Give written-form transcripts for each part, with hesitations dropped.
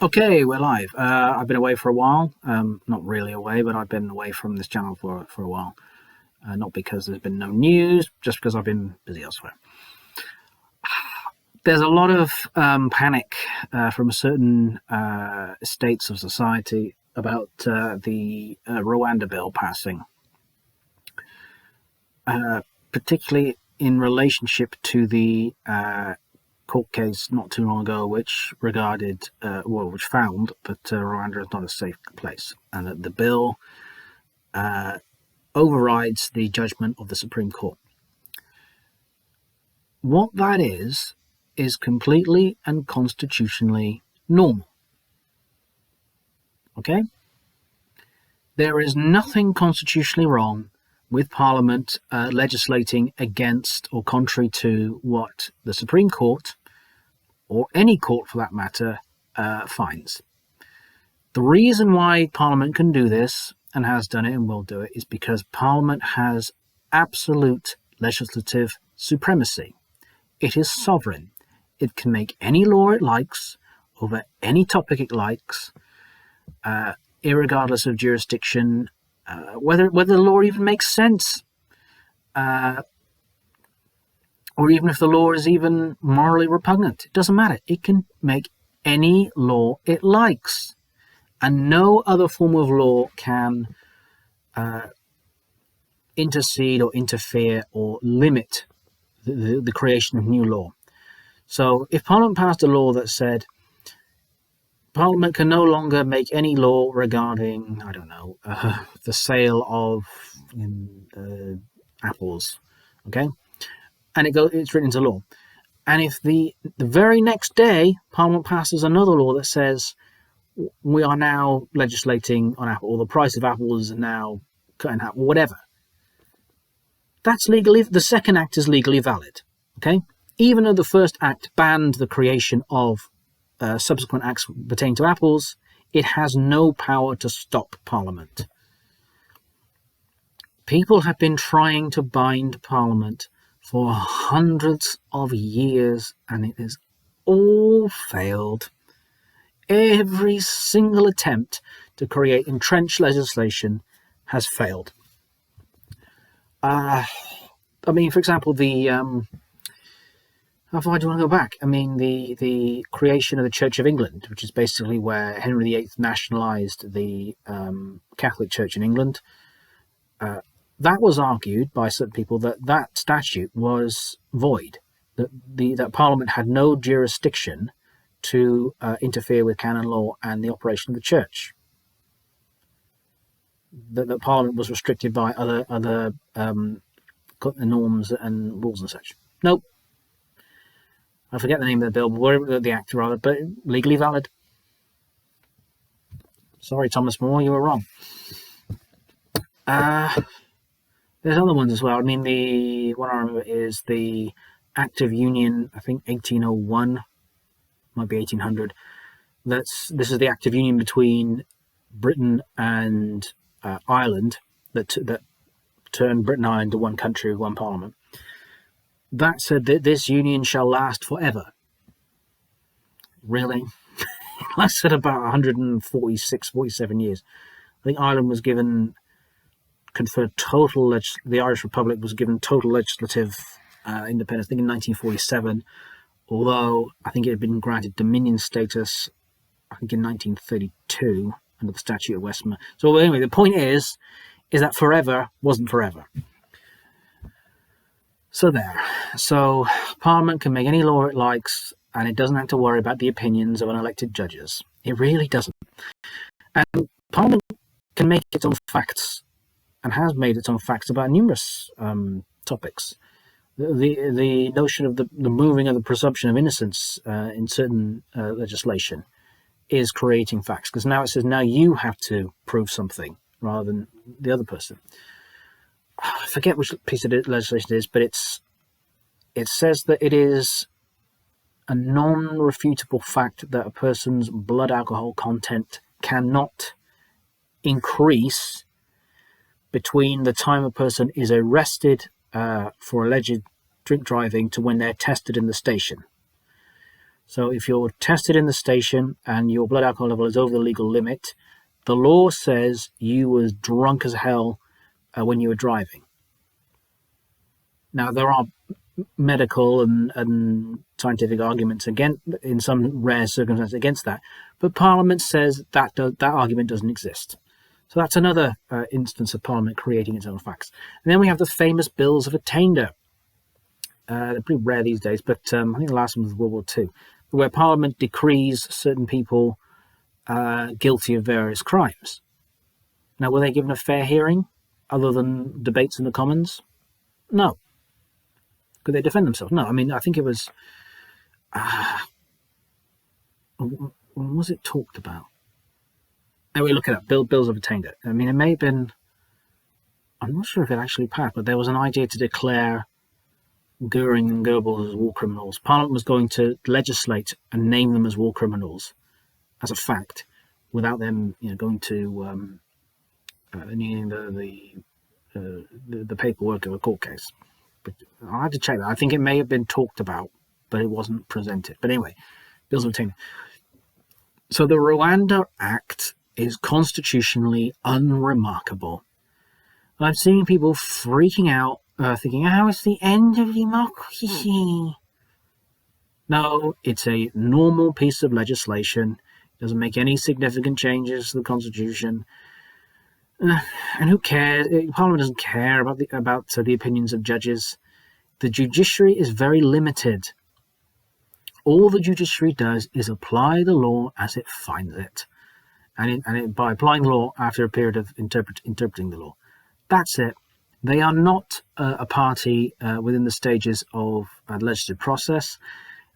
Okay, we're live. I've been away for a while. Not really away, but I've been away from this channel for a while. Not because there's been no news, just because I've been busy elsewhere. There's a lot of panic from certain states of society about the Rwanda Bill passing, particularly in relationship to the court case not too long ago, which regarded, which found that Rwanda is not a safe place, and that the bill overrides the judgment of the Supreme Court. What that is completely and constitutionally normal. Okay? There is nothing constitutionally wrong with Parliament legislating against or contrary to what the Supreme Court, or any court for that matter, finds. The reason why Parliament can do this, and has done it and will do it, is because Parliament has absolute legislative supremacy. It is sovereign. It can make any law it likes, over any topic it likes, irregardless of jurisdiction, whether the law even makes sense, or even if the law is even morally repugnant. It doesn't matter. It can make any law it likes. And no other form of law can intercede or interfere or limit the creation of new law. So if Parliament passed a law that said Parliament can no longer make any law regarding, I don't know, the sale of apples, okay? And it's written into law. And if the very next day Parliament passes another law that says we are now legislating on apple, or the price of apples is now cut in half, or whatever, that's legally, the second act is legally valid, okay? Even though the first act banned the creation of subsequent acts pertaining to apples, it has no power to stop Parliament. People have been trying to bind Parliament for hundreds of years, and it has all failed. Every single attempt to create entrenched legislation has failed. I mean, for example, how far do you want to go back? I mean, the creation of the Church of England, which is basically where Henry VIII nationalised the Catholic Church in England. That was argued by certain people that statute was void, that Parliament had no jurisdiction to interfere with canon law and the operation of the Church. That Parliament was restricted by other norms and rules and such. Nope. I forget the name of the bill, but the act rather, but legally valid. Sorry, Thomas More, you were wrong. There's other ones as well. I mean, the one I remember is the Act of Union, I think 1801, might be 1800. This is the Act of Union between Britain and Ireland that turned Britain and Ireland into one country with one parliament. That said that this union shall last forever. Really? It lasted about 146, 47 years. I think Ireland was conferred total, the Irish Republic was given total legislative independence, I think in 1947, although I think it had been granted Dominion status, I think in 1932, under the Statute of Westminster. So anyway, the point is that forever wasn't forever. So there. So Parliament can make any law it likes, and it doesn't have to worry about the opinions of unelected judges. It really doesn't. And Parliament can make its own facts, and has made its own facts about numerous topics. The notion of the moving of the presumption of innocence in certain legislation is creating facts, because now it says now you have to prove something rather than the other person. I forget which piece of legislation it is, but it says that it is a non-refutable fact that a person's blood alcohol content cannot increase between the time a person is arrested for alleged drink driving to when they're tested in the station. So if you're tested in the station and your blood alcohol level is over the legal limit, the law says you was drunk as hell when you were driving. Now, there are medical and scientific arguments against, in some rare circumstances, against that, but Parliament says that argument doesn't exist. So that's another instance of Parliament creating its own facts. And then we have the famous Bills of Attainder. They're pretty rare these days, but I think the last one was World War II, where Parliament decrees certain people guilty of various crimes. Now, were they given a fair hearing other than debates in the Commons? No. Could they defend themselves? No. I mean, I think it was... when was it talked about? Anyway, look it up. Bills of Attainder. I mean, it may have been... I'm not sure if it actually passed, but there was an idea to declare Goering and Goebbels as war criminals. Parliament was going to legislate and name them as war criminals as a fact, without them, going to needing the paperwork of a court case. But I'll have to check that. I think it may have been talked about, but it wasn't presented. But anyway, Bills of Attainder. So the Rwanda Act is constitutionally unremarkable. And I'm seeing people freaking out, thinking, it's the end of democracy. No, it's a normal piece of legislation. It doesn't make any significant changes to the Constitution. And who cares? Parliament doesn't care about the opinions of judges. The judiciary is very limited. All the judiciary does is apply the law as it finds it, and by applying the law after a period of interpreting the law. That's it. They are not a party within the stages of the legislative process.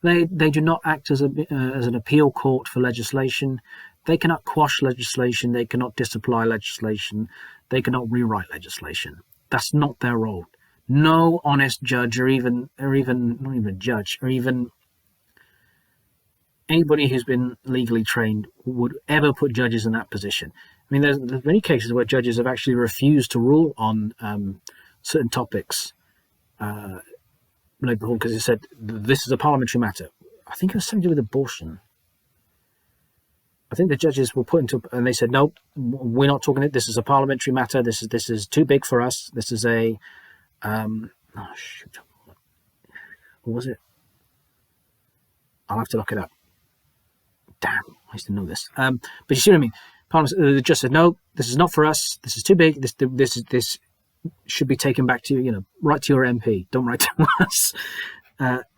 They do not act as an appeal court for legislation. They cannot quash legislation. They cannot disapply legislation. They cannot rewrite legislation. That's not their role. No honest judge, or even not even a judge, or even anybody who's been legally trained would ever put judges in that position. I mean, there's many cases where judges have actually refused to rule on certain topics, because they said this is a parliamentary matter. I think it was something to do with abortion. I think the judges were put into, and they said, no, we're not talking it. This is a parliamentary matter. This is too big for us. This is a, what was it? I'll have to look it up. Damn, I used to know this. But you see what I mean? Parliament just said, no, this is not for us. This is too big. This should be taken back to write to your MP. Don't write to us,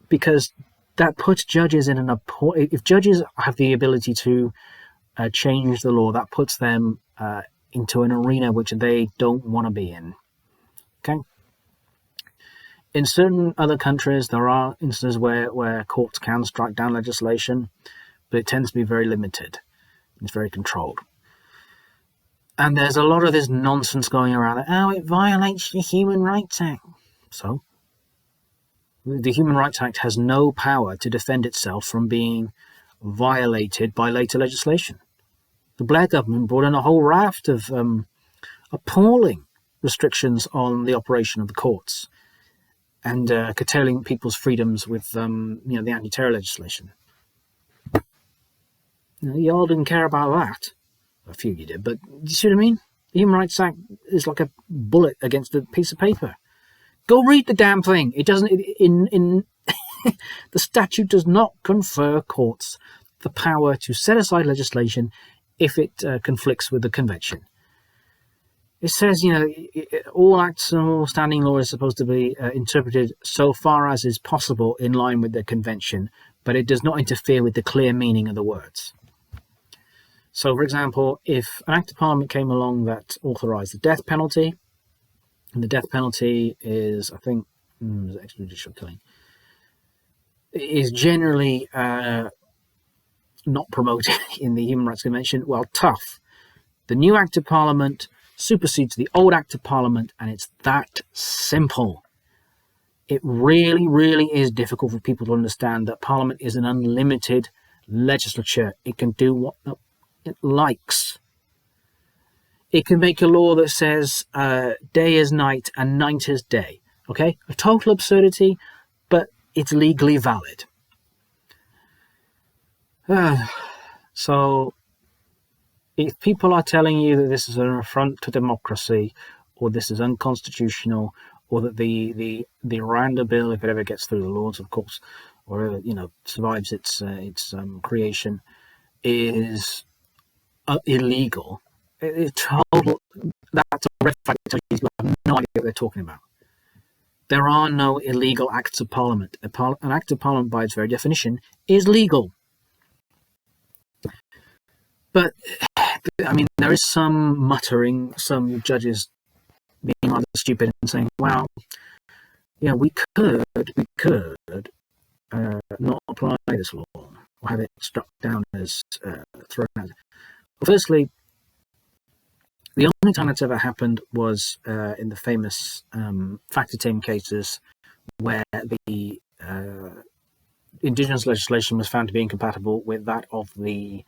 because that puts judges in an appalling. If judges have the ability to change the law, that puts them into an arena which they don't want to be in. Okay. In certain other countries, there are instances where courts can strike down legislation, but it tends to be very limited. It's very controlled. And there's a lot of this nonsense going around that, it violates the Human Rights Act. So, the Human Rights Act has no power to defend itself from being violated by later legislation. The Blair government brought in a whole raft of appalling restrictions on the operation of the courts and curtailing people's freedoms with the anti-terror legislation. You all didn't care about that. A few you did, but you see what I mean? The Human Rights Act is like a bullet against a piece of paper. Go read the damn thing. It doesn't. In the statute does not confer courts the power to set aside legislation if it conflicts with the convention. It says, all acts and all standing law is supposed to be interpreted so far as is possible in line with the convention, but it does not interfere with the clear meaning of the words. So, for example, if an act of parliament came along that authorised the death penalty, and the death penalty is, I think, extrajudicial killing, is generally not promoted in the Human Rights Convention, well, tough. The new act of parliament supersedes the old act of parliament, and it's that simple. It really, really is difficult for people to understand that parliament is an unlimited legislature. It can do what it likes. It can make a law that says day is night and night is day. Okay? A total absurdity, but it's legally valid. So, if people are telling you that this is an affront to democracy, or this is unconstitutional, or that the Rwanda Bill, if it ever gets through the Lords, of course, or survives its creation, is illegal, it's total. That's a red flag. You have no idea what they're talking about. There are no illegal acts of parliament. An act of parliament, by its very definition, is legal. But I mean, there is some muttering, some judges being rather stupid and saying, "Well, yeah, we could not apply this law or have it struck down as thrown out." Well, firstly, the only time that's ever happened was in the famous factor team cases where the indigenous legislation was found to be incompatible with that of the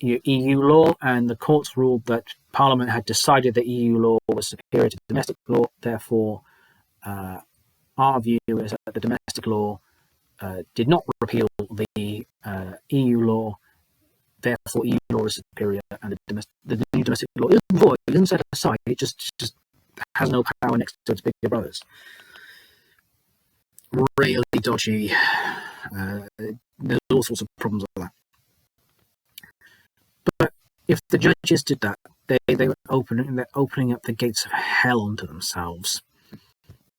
EU law, and the courts ruled that Parliament had decided that EU law was superior to domestic law. Therefore, our view is that the domestic law did not repeal the EU law. Therefore, EU law is superior, and the new domestic law isn't void, it isn't set aside. It just has no power next to its bigger brothers. Really dodgy. There's all sorts of problems with that. But if the judges did that, they're opening up the gates of hell onto themselves,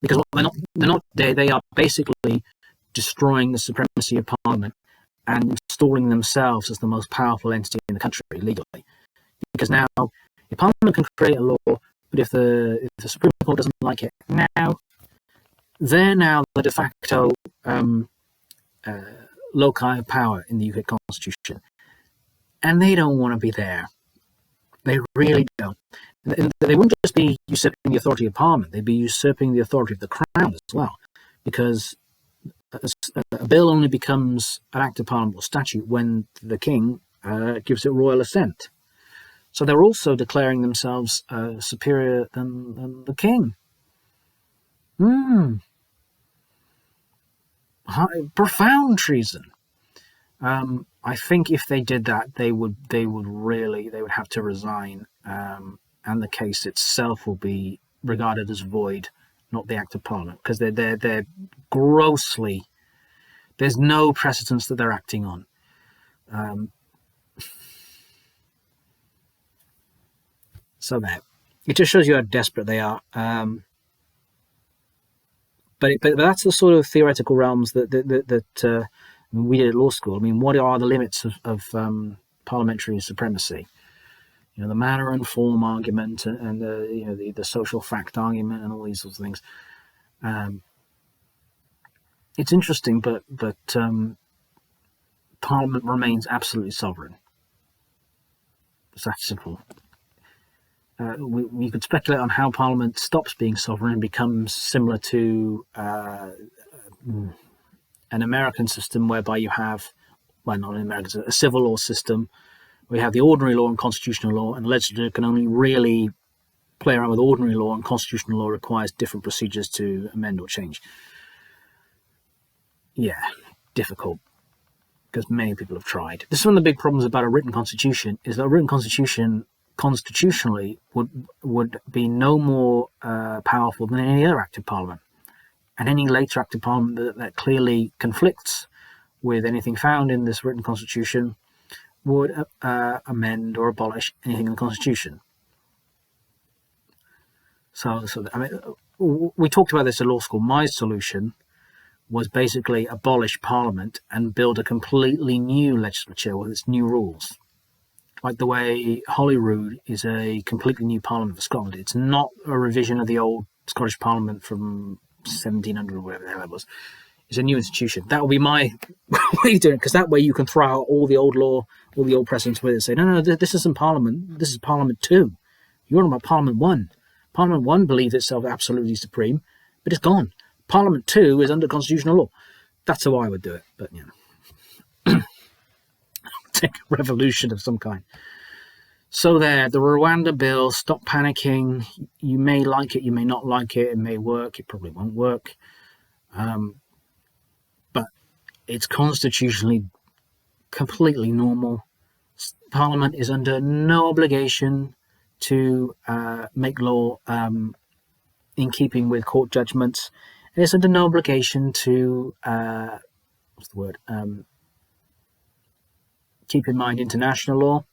because they are basically destroying the supremacy of Parliament and installing themselves as the most powerful entity in the country legally. Because now, if Parliament can create a law, but if the Supreme Court doesn't like it, they're now the de facto loci of power in the UK Constitution. And they don't want to be there. They really don't. They wouldn't just be usurping the authority of Parliament, they'd be usurping the authority of the Crown as well. Because a bill only becomes an act of Parliament or statute when the King gives it royal assent. So they're also declaring themselves superior than the King. Profound treason. I think if they did that, they would have to resign, and the case itself will be regarded as void, not the act of Parliament, because they're grossly. There's no precedence that they're acting on. So there, it just shows you how desperate they are. But that's the sort of theoretical realms that we did at law school. I mean, what are the limits of parliamentary supremacy? The matter and form argument, and the social fact argument, and all these sorts of things. It's interesting, but Parliament remains absolutely sovereign. It's that simple. We could speculate on how Parliament stops being sovereign and becomes similar to an American system, whereby you have, well, not an American, a civil law system, where you have the ordinary law and constitutional law, and the legislature can only really play around with ordinary law, and constitutional law requires different procedures to amend or change. Yeah, difficult, because many people have tried. This is one of the big problems about a written constitution, is that a written constitution constitutionally would be no more powerful than any other act of Parliament. And any later act of Parliament that clearly conflicts with anything found in this written constitution would amend or abolish anything in the Constitution. So I mean, we talked about this at law school. My solution was basically abolish Parliament and build a completely new legislature with its new rules. Like the way Holyrood is a completely new Parliament for Scotland. It's not a revision of the old Scottish Parliament from 1700 or whatever the hell it was. It's a new institution. That will be my way of doing it, because that way you can throw out all the old law, all the old precedents with it, and say, no, this isn't Parliament. This is Parliament 2. You're on about Parliament 1. Parliament 1 believes itself absolutely supreme, but it's gone. Parliament 2 is under constitutional law. That's how I would do it. But, take a revolution of some kind. So there, the Rwanda Bill, stop panicking. You may like it, you may not like it. It may work, it probably won't work. But it's constitutionally completely normal. Parliament is under no obligation to make law in keeping with court judgments. And it's under no obligation to what's the word? Keep in mind international law.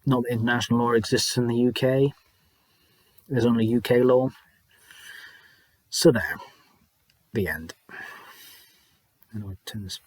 Not that international law exists in the UK. There's only UK law. So there, the end. How do I turn this?